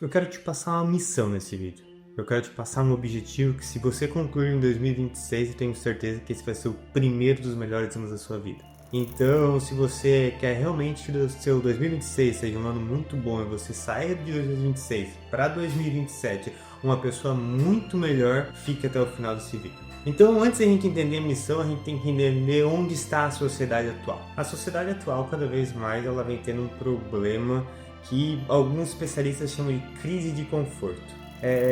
Eu quero te passar uma missão nesse vídeo. Eu quero te passar um objetivo que, se você concluir em 2026, eu tenho certeza que esse vai ser o primeiro dos melhores anos da sua vida. Então, se você quer realmente que o seu 2026 seja um ano muito bom e você sair de 2026 para 2027 uma pessoa muito melhor, fique até o final desse vídeo. Então, antes de a gente entender a missão, a gente tem que entender onde está a sociedade atual. A sociedade atual, cada vez mais, ela vem tendo um problema que alguns especialistas chamam de crise de conforto.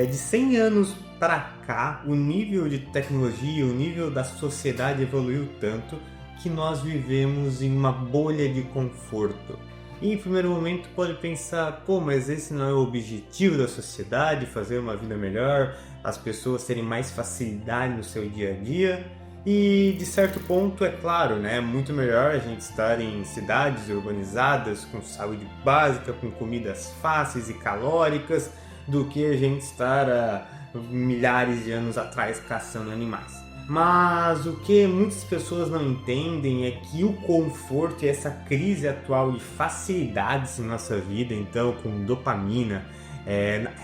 De 100 anos para cá, o nível de tecnologia, o nível da sociedade evoluiu tanto que nós vivemos em uma bolha de conforto. E em primeiro momento pode pensar, mas esse não é o objetivo da sociedade, fazer uma vida melhor, as pessoas terem mais facilidade no seu dia a dia. E de certo ponto, é claro, né? É muito melhor a gente estar em cidades urbanizadas, com saúde básica, com comidas fáceis e calóricas, do que a gente estar há milhares de anos atrás caçando animais. Mas o que muitas pessoas não entendem é que o conforto e essa crise atual de facilidades na nossa vida, então com dopamina,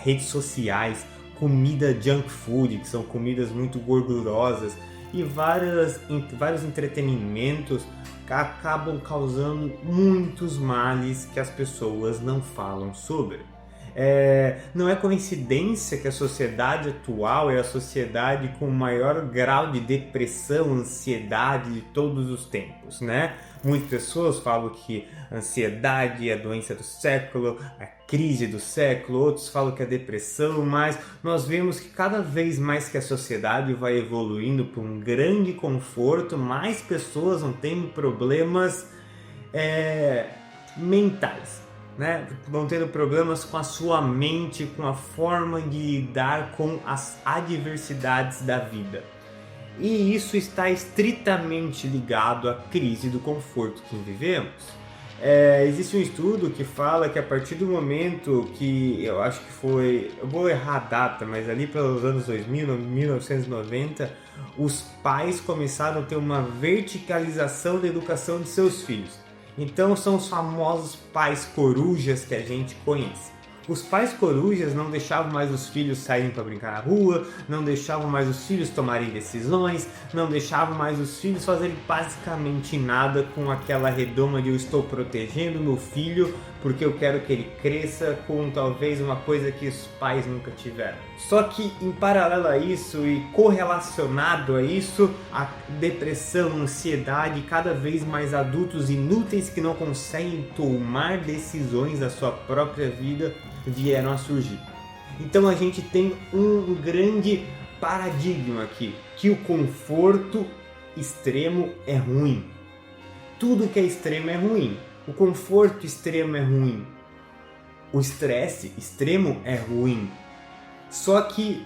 redes sociais, comida junk food, que são comidas muito gordurosas, e vários entretenimentos acabam causando muitos males que as pessoas não falam sobre. Não é coincidência que a sociedade atual é a sociedade com o maior grau de depressão, ansiedade de todos os tempos, né? Muitas pessoas falam que a ansiedade é a doença do século, a crise do século, outros falam que é depressão, mas nós vemos que cada vez mais que a sociedade vai evoluindo para um grande conforto, mais pessoas vão tendo problemas mentais, né? Vão tendo problemas com a sua mente, com a forma de lidar com as adversidades da vida. E isso está estritamente ligado à crise do conforto que vivemos. Existe um estudo que fala que a partir do momento que, eu acho que foi, eu vou errar a data, mas ali pelos anos 2000, 1990, os pais começaram a ter uma verticalização da educação de seus filhos. Então são os famosos pais corujas que a gente conhece. Os pais corujas não deixavam mais os filhos saírem para brincar na rua, não deixavam mais os filhos tomarem decisões, não deixavam mais os filhos fazerem basicamente nada, com aquela redoma de eu estou protegendo meu filho porque eu quero que ele cresça com talvez uma coisa que os pais nunca tiveram. Só que em paralelo a isso e correlacionado a isso, a depressão, a ansiedade, cada vez mais adultos inúteis que não conseguem tomar decisões da sua própria vida vieram a surgir. Então a gente tem um grande paradigma aqui, que o conforto extremo é ruim. Tudo que é extremo é ruim. O conforto extremo é ruim. O estresse extremo é ruim. Só que,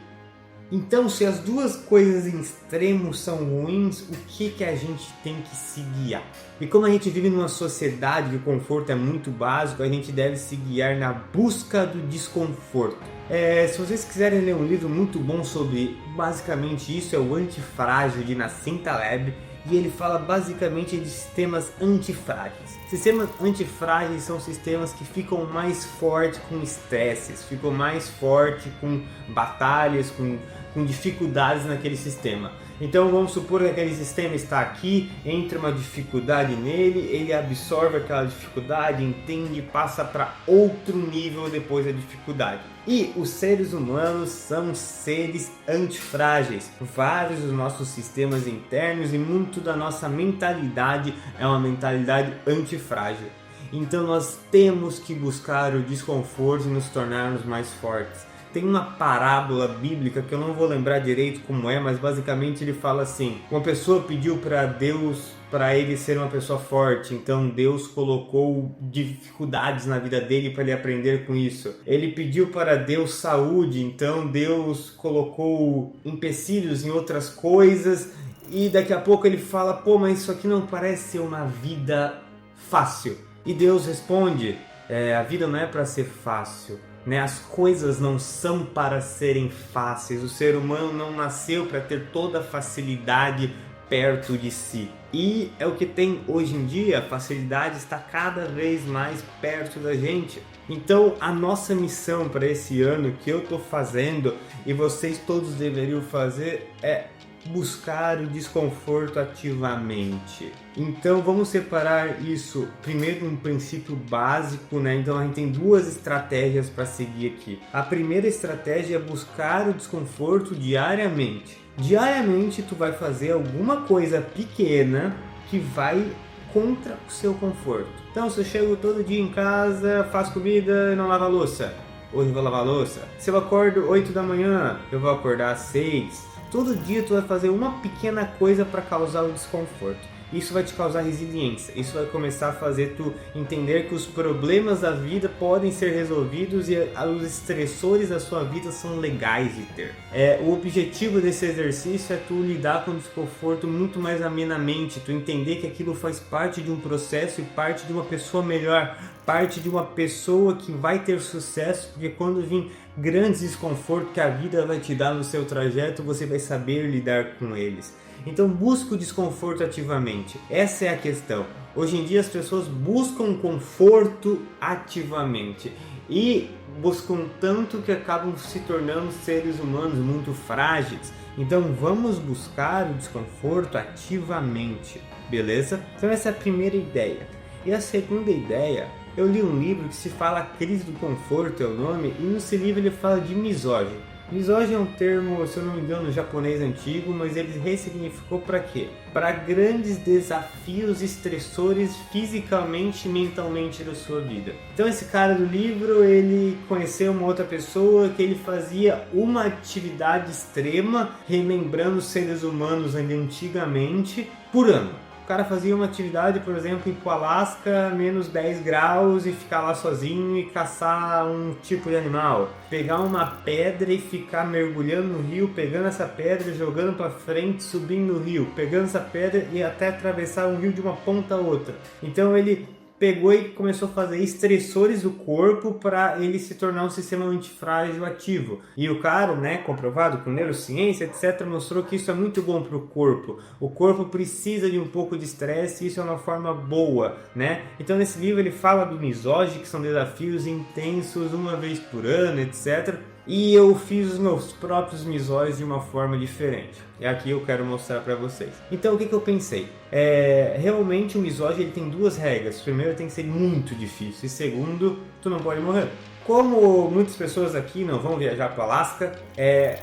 então, se as duas coisas em extremo são ruins, o que a gente tem que se guiar? E como a gente vive numa sociedade que o conforto é muito básico, a gente deve se guiar na busca do desconforto. Se vocês quiserem ler um livro muito bom sobre basicamente isso, é o Antifrágil, de Nassim Taleb, e ele fala basicamente de sistemas antifrágeis. Sistemas antifrágeis são sistemas que ficam mais fortes com estresses, ficam mais fortes com batalhas, com dificuldades naquele sistema. Então vamos supor que aquele sistema está aqui, entra uma dificuldade nele, ele absorve aquela dificuldade, entende e passa para outro nível depois da dificuldade. E os seres humanos são seres antifrágeis. Vários dos nossos sistemas internos e muito da nossa mentalidade é uma mentalidade antifrágil. Então nós temos que buscar o desconforto e nos tornarmos mais fortes. Tem uma parábola bíblica que eu não vou lembrar direito como é, mas basicamente ele fala assim: uma pessoa pediu para Deus, para ele ser uma pessoa forte, então Deus colocou dificuldades na vida dele para ele aprender com isso. Ele pediu para Deus saúde, então Deus colocou empecilhos em outras coisas, e daqui a pouco ele fala: mas isso aqui não parece ser uma vida fácil. E Deus responde: a vida não é para ser fácil. As coisas não são para serem fáceis. O ser humano não nasceu para ter toda a facilidade perto de si. E é o que tem hoje em dia, a facilidade está cada vez mais perto da gente. Então, a nossa missão para esse ano, que eu estou fazendo e vocês todos deveriam fazer, é buscar o desconforto ativamente. Então vamos separar isso primeiro um princípio básico, né? Então a gente tem duas estratégias para seguir aqui. A primeira estratégia é buscar o desconforto diariamente. Diariamente tu vai fazer alguma coisa pequena que vai contra o seu conforto. Então se eu chego todo dia em casa, faço comida e não lavo a louça, hoje eu vou lavar a louça. Se eu acordo 8 da manhã, eu vou acordar às 6. Todo dia tu vai fazer uma pequena coisa para causar o desconforto. Isso vai te causar resiliência. Isso vai começar a fazer tu entender que os problemas da vida podem ser resolvidos e os estressores da sua vida são legais de ter. O objetivo desse exercício é tu lidar com o desconforto muito mais amenamente. Tu entender que aquilo faz parte de um processo e parte de uma pessoa melhor. Parte de uma pessoa que vai ter sucesso, porque quando vir grandes desconfortos que a vida vai te dar no seu trajeto, você vai saber lidar com eles. Então busca o desconforto ativamente. Essa é a questão. Hoje em dia as pessoas buscam conforto ativamente e buscam tanto que acabam se tornando seres humanos muito frágeis. Então vamos buscar o desconforto ativamente, beleza? Então essa é a primeira ideia. E a segunda ideia, eu li um livro que se fala Crise do Conforto, é o nome, e nesse livro ele fala de misógino. Misógino é um termo, se eu não me engano, japonês antigo, mas ele ressignificou para quê? Para grandes desafios estressores fisicamente e mentalmente da sua vida. Então esse cara do livro, ele conheceu uma outra pessoa que ele fazia uma atividade extrema, relembrando os seres humanos ainda antigamente, por ano. O cara fazia uma atividade, por exemplo, ir para o Alasca, menos 10 graus e ficar lá sozinho e caçar um tipo de animal. Pegar uma pedra e ficar mergulhando no rio, pegando essa pedra, jogando para frente, subindo no rio, pegando essa pedra e até atravessar um rio de uma ponta a outra. Então ele pegou e começou a fazer estressores do corpo para ele se tornar um sistema antifrágil ativo. E o cara, né, comprovado com neurociência, etc., mostrou que isso é muito bom para o corpo. O corpo precisa de um pouco de estresse e isso é uma forma boa, né? Então nesse livro ele fala do misógino, que são desafios intensos uma vez por ano, etc., e eu fiz os meus próprios misóginos de uma forma diferente. E aqui eu quero mostrar para vocês. Então o que eu pensei? Realmente o misógino ele tem duas regras. Primeiro, tem que ser muito difícil. E segundo, tu não pode morrer. Como muitas pessoas aqui não vão viajar para o Alasca,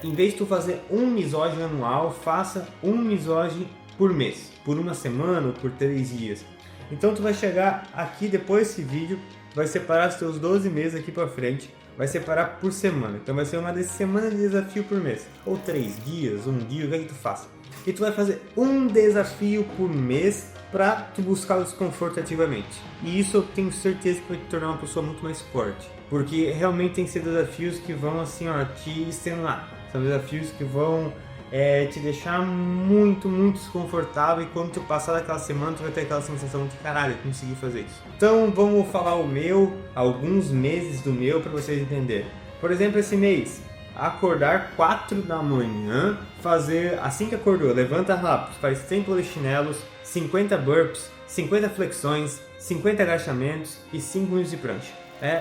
em vez de tu fazer um misógino anual, faça um misógino por mês. Por uma semana ou por 3 dias. Então tu vai chegar aqui depois desse vídeo, vai separar os teus 12 meses aqui para frente. Vai separar por semana, então vai ser uma semana de desafio por mês, ou 3 dias, um dia, o que é que tu faz? E tu vai fazer um desafio por mês para tu buscar o desconforto ativamente. E isso eu tenho certeza que vai te tornar uma pessoa muito mais forte, porque realmente tem que ser desafios que vão assim, ó, te estimular. São desafios que vão te deixar muito, muito desconfortável, e quando tu passar daquela semana tu vai ter aquela sensação de caralho, eu consegui fazer isso. Então vamos falar o meu, alguns meses do meu para vocês entenderem. Por exemplo, esse mês, acordar 4 da manhã, fazer, assim que acordou, levanta rápido, faz 100 polichinelos, 50 burpees, 50 flexões, 50 agachamentos e 5 minutos de prancha.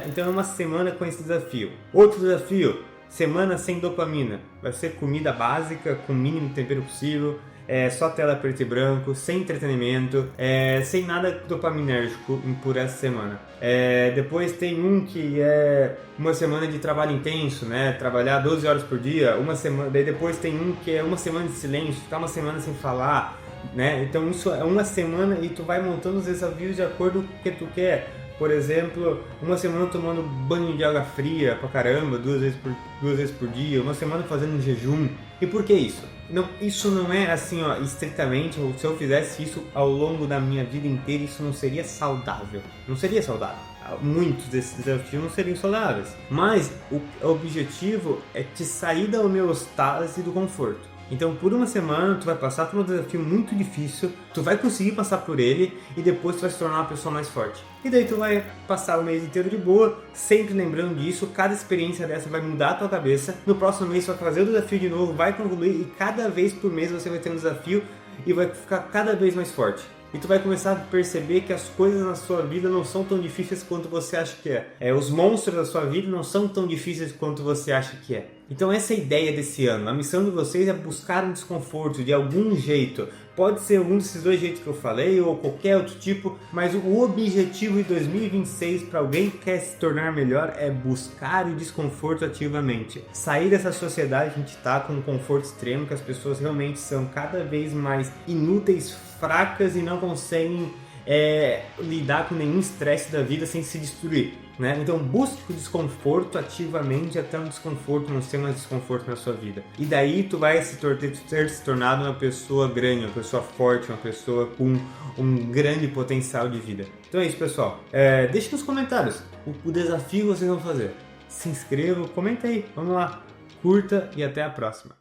Então é uma semana com esse desafio. Outro desafio, semana sem dopamina. Vai ser comida básica, com o mínimo de tempero possível, só tela preto e branco, sem entretenimento, sem nada dopaminérgico por essa semana. Depois tem um que é uma semana de trabalho intenso, né? Trabalhar 12 horas por dia, uma semana. Daí depois tem um que é uma semana de silêncio, ficar uma semana sem falar, né? Então isso é uma semana e tu vai montando os desafios de acordo com o que tu quer. Por exemplo, uma semana tomando banho de água fria pra caramba, 2 vezes por dia, uma semana fazendo um jejum. E por que isso? Isso não é assim, ó, estritamente, se eu fizesse isso ao longo da minha vida inteira, isso não seria saudável. Não seria saudável. Muitos desses desafios não seriam saudáveis. Mas o objetivo é te sair da homeostase do conforto. Então por uma semana tu vai passar por um desafio muito difícil, tu vai conseguir passar por ele e depois tu vai se tornar uma pessoa mais forte. E daí tu vai passar o mês inteiro de boa, sempre lembrando disso, cada experiência dessa vai mudar a tua cabeça. No próximo mês tu vai fazer o desafio de novo, vai concluir e cada vez por mês você vai ter um desafio e vai ficar cada vez mais forte. e tu vai começar a perceber que as coisas na sua vida não são tão difíceis quanto você acha que é. Os monstros da sua vida não são tão difíceis quanto você acha que é. Então essa é a ideia desse ano. A missão de vocês é buscar um desconforto de algum jeito. Pode ser algum desses dois jeitos que eu falei ou qualquer outro tipo, mas o objetivo de 2026 para alguém que quer se tornar melhor é buscar o desconforto ativamente. Sair dessa sociedade que a gente está com um conforto extremo, que as pessoas realmente são cada vez mais inúteis, fracas e não conseguem lidar com nenhum estresse da vida sem se destruir, né? Então busque o desconforto ativamente até um desconforto não ser mais desconforto na sua vida. E daí tu vai ter se tornado uma pessoa grande, uma pessoa forte, uma pessoa com um grande potencial de vida. Então é isso, pessoal. Deixe nos comentários o desafio que vocês vão fazer. Se inscreva, comenta aí, vamos lá, curta e até a próxima.